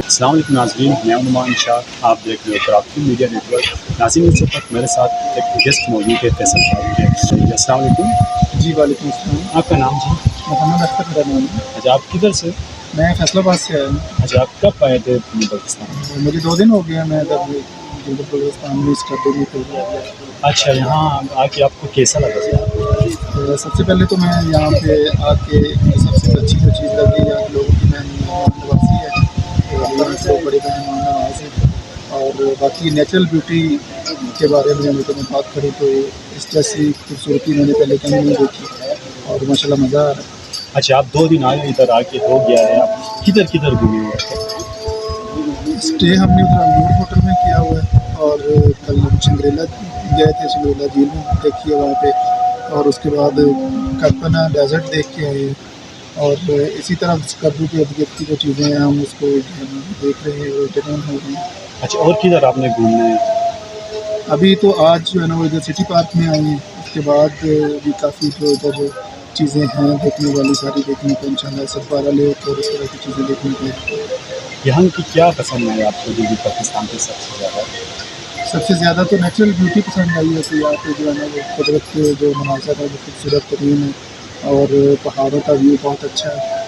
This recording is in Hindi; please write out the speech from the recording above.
अस्सलाम वालेकुम नाज़रीन, मैं हूं नुमान शाह। आप देख रहे हो क्राफ्टी मीडिया नेटवर्क। नाज़रीन, इस वक्त मेरे साथ एक गेस्ट मौजूद है, फैसल साहब के। अस्सलाम वालेकुम जी, वालेकुम अस्सलाम। आपका नाम जी? मोहम्मद अख्तर मेरा नाम है। अच्छा, आप किधर से? मैं फैसलाबाद से आया हूँ। अच्छा, आप कब आए थे पाकिस्तान? मुझे 2 दिन हो गए हैं, मैं इधर बलूचिस्तान में इस कदम में कर रहा हूँ। अच्छा, यहाँ आके आपको कैसा लगा सर? तो सबसे पहले तो मैं यहाँ पे आके मुझे सबसे अच्छी जो चीज़ लगी यहाँ के लोगों की मेहमान नवाज़ी है। तो यहाँ के लोग बड़े मेहमान नवाज़ हैं। और बाकी नेचुरल ब्यूटी के बारे में अगर मैं बात करूँ तो इस जैसी खूबसूरती मैंने पहले कहीं नहीं देखी और माशाल्लाह मज़ा आ रहा है। अच्छा, आप 2 दिन आए, इधर आके हो गया है। आप किधर किधर घूमे हुए थे? स्टे हमने उधर अल्नूर होटल में किया हुआ है और कल हम चंद्रेला गए थे, चंद्रेला झील में देखी है वहाँ पे, और उसके बाद कल्पना डेजर्ट देख के आए और इसी तरह स्कर्दू के इर्द गिर्द की जो चीज़ें हैं हम उसको देख रहे हैं और एंटरटेन हो रहे हैं। अच्छा, और किधर आपने घूमना है? अभी तो आज जो है ना वो इधर सिटी पार्क में आए हैं, उसके बाद भी काफ़ी जो इधर चीज़ें हैं देखने वाली सारी देखने को इंशाल्लाह सतपारा लेक और इस तरह की चीज़ें देखने को। यहाँ की क्या पसंद है आपको जो भी पाकिस्तान के सबसे ज़्यादा? सबसे ज़्यादा तो नेचुरल ब्यूटी पसंद आई है। तो यहाँ पे जो है ना वो कुदरत के जो मनाज़र है वो खूबसूरत तरीन है और पहाड़ों का व्यू बहुत अच्छा है।